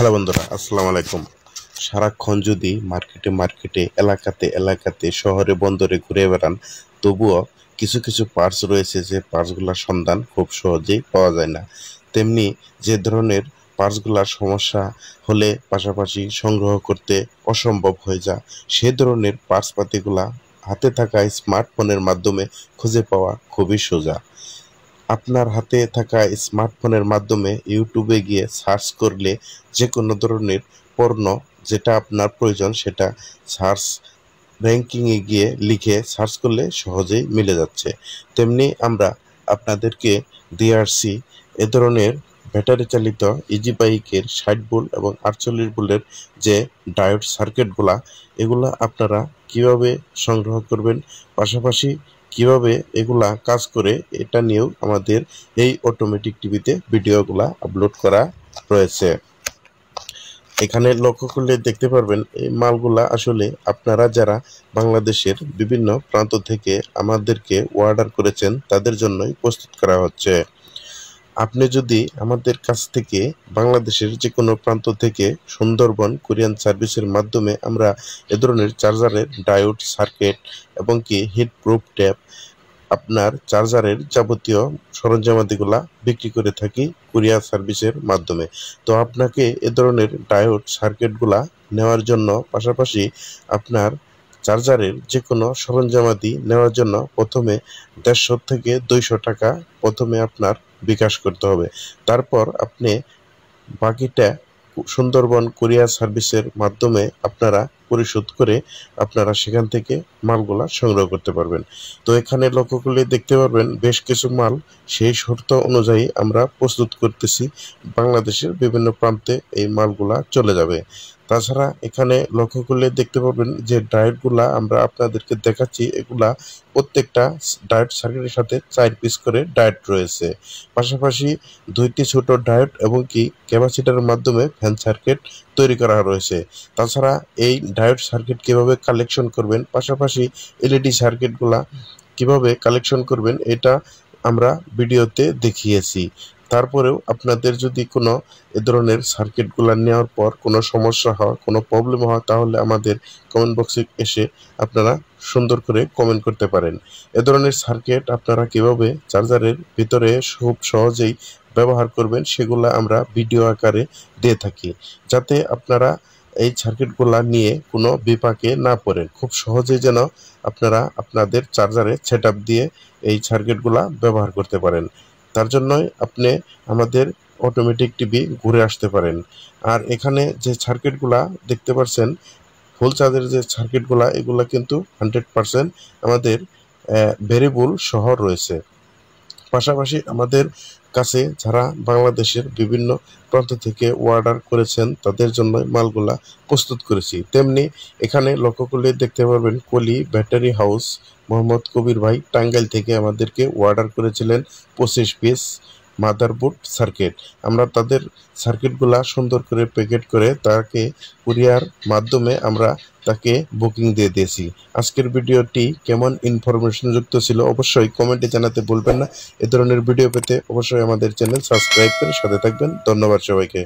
Hello বন্ধুরা, আসসালামু আলাইকুম। সারাক্ষণ যদি মার্কেটে এলাকাতে শহরে বন্দরে ঘুরে বেড়ান, তবুও কিছু কিছু পার্টস রয়েছে যে পার্টসগুলোর সন্ধান খুব সহজেই পাওয়া যায় না। তেমনি যে ধরনের পার্টসগুলোর সমস্যা হলে পাশাপাশি সংগ্রহ করতে অসম্ভব হয়ে যায়, সে ধরনের পার্টস পাতিগুলা হাতে থাকা স্মার্টফোনের মাধ্যমে খুঁজে পাওয়া খুবই সোজা। আপনার হাতে থাকা স্মার্টফোনের মাধ্যমে ইউটিউবে গিয়ে সার্চ করলে যে কোনো ধরনের পণ্য যেটা আপনার প্রয়োজন সেটা সার্চ র্যাঙ্কিংয়ে গিয়ে লিখে সার্চ করলে সহজেই মিলে যাচ্ছে। তেমনি আমরা আপনাদেরকে দিয়ে আসছি এ ধরনের ব্যাটারি চালিত ইজি বাইকের 60 ভোল্ট এবং 48 ভোল্টের যে ডায়োড সার্কিটগুলা, এগুলা আপনারা কিভাবে সংগ্রহ করবেন, পাশাপাশি কিভাবে এগুলা কাজ করে, এটা নিয়েও আমাদের এই অটোমেটিক টিভিতে ভিডিওগুলা আপলোড করা রয়েছে। এখানে লক্ষ্য করলে দেখতে পারবেন এই মালগুলা আসলে আপনারা যারা বাংলাদেশের বিভিন্ন প্রান্ত থেকে আমাদেরকে অর্ডার করেছেন তাদের জন্যই প্রস্তুত করা হচ্ছে। আপনি যদি আমাদের কাছ থেকে বাংলাদেশের যে কোনো প্রান্ত থেকে সুন্দরবন কুরিয়ান সার্ভিসের মাধ্যমে আমরা এ ধরনের চার্জারের ডায়োড সার্কিট এবং কি হিট প্রুফ ট্যাপ, আপনার চার্জারের যাবতীয় সরঞ্জামাদিগুলা বিক্রি করে থাকি কুরিয়ার সার্ভিসের মাধ্যমে। তো আপনাকে এ ধরনের ডায়োড সার্কিটগুলা নেওয়ার জন্য, পাশাপাশি আপনার চার্জারের যে কোনো সরঞ্জামাদি নেওয়ার জন্য প্রথমে 150 থেকে 200 টাকা প্রথমে আপনার বিকাশ করতে হবে। তারপর আপনি বাকিটা সুন্দরবন কুরিয়ার সার্ভিসের মাধ্যমে আপনারা পরিশোধ করে আপনারা সেখান থেকে মালগুলা সংগ্রহ করতে পারবেন। তো এখানে লক্ষ্য করলে দেখতে পারবেন বেশ কিছু মাল সেই শর্ত অনুযায়ী আমরা প্রস্তুত করতেছি, বাংলাদেশের বিভিন্ন প্রান্তে এই মালগুলা চলে যাবে। তাছাড়া এখানে লক্ষ্য করলে দেখতে পারবেন যে ডায়োডগুলা আমরা আপনাদেরকে দেখাচ্ছি, এগুলা প্রত্যেকটা ডায়োড সার্কিটের সাথে 4 পিস করে ডায়োড রয়েছে। পাশাপাশি 2টি ছোট ডায়োড এবং কি ক্যাপাসিটরের মাধ্যমে ফ্যান সার্কিট তৈরি করা রয়েছে। তাছাড়া এই ডায়োড সার্কিট কিভাবে কালেকশন করবেন, পাশাপাশি এলইডি সার্কিটগুলা কিভাবে কালেকশন করবেন, এটা আমরা ভিডিওতে দেখিয়েছি। তারপরেও আপনাদের যদি কোনো এ ধরনের সার্কিটগুলা নেওয়ার পর কোনো সমস্যা হয়, কোনো প্রবলেম হয়, তাহলে আমাদের কমেন্ট বক্সে এসে আপনারা সুন্দর করে কমেন্ট করতে পারেন। এ ধরনের সার্কিট আপনারা কিভাবে চার্জারের ভিতরে খুব সহজেই ব্যবহার করবেন সেগুলো আমরা ভিডিও আকারে দিয়ে থাকি, যাতে আপনারা এই সার্কিটগুলা নিয়ে কোনো বিপাকে না পড়েন, খুব সহজেই যেন আপনারা আপনাদের চার্জারে সেটআপ দিয়ে এই সার্কিটগুলা ব্যবহার করতে পারেন। তার জন্যই আপনি আমাদের অটোমেটিক টিভি ঘুরে আসতে পারেন। আর এখানে যে সার্কিটগুলা দেখতে পাচ্ছেন, ফুল চার্জের যে সার্কিটগুলা, এগুলা কিন্তু 100% আমাদের ভেরিয়েবল সহ রয়েছে। পাশাপাশি আমাদের কাছে যারা বাংলাদেশের বিভিন্ন প্রান্ত থেকে অর্ডার করেছেন তাদের জন্য মালগুলা প্রস্তুত করেছি। তেমনি এখানে লক্ষ্য করলে দেখতে পারবেন কলি ব্যাটারি হাউস মোহাম্মদ কবির ভাই টাঙ্গাইল থেকে আমাদেরকে অর্ডার করেছিলেন 25 পিস মাদারবোর্ড সার্কিট। আমরা তাদের সার্কিটগুলা সুন্দর করে প্যাকেট করে তাকে কুরিয়ার মাধ্যমে আমরা তাকে বুকিং দিয়ে দিয়েছি। আজকের ভিডিওটি কেমন ইনফরমেশনযুক্ত ছিল অবশ্যই কমেন্টে জানাতে ভুলবেন না। এ ধরনের ভিডিও পেতে অবশ্যই আমাদের চ্যানেল সাবস্ক্রাইব করে সাথে থাকবেন। ধন্যবাদ সবাইকে।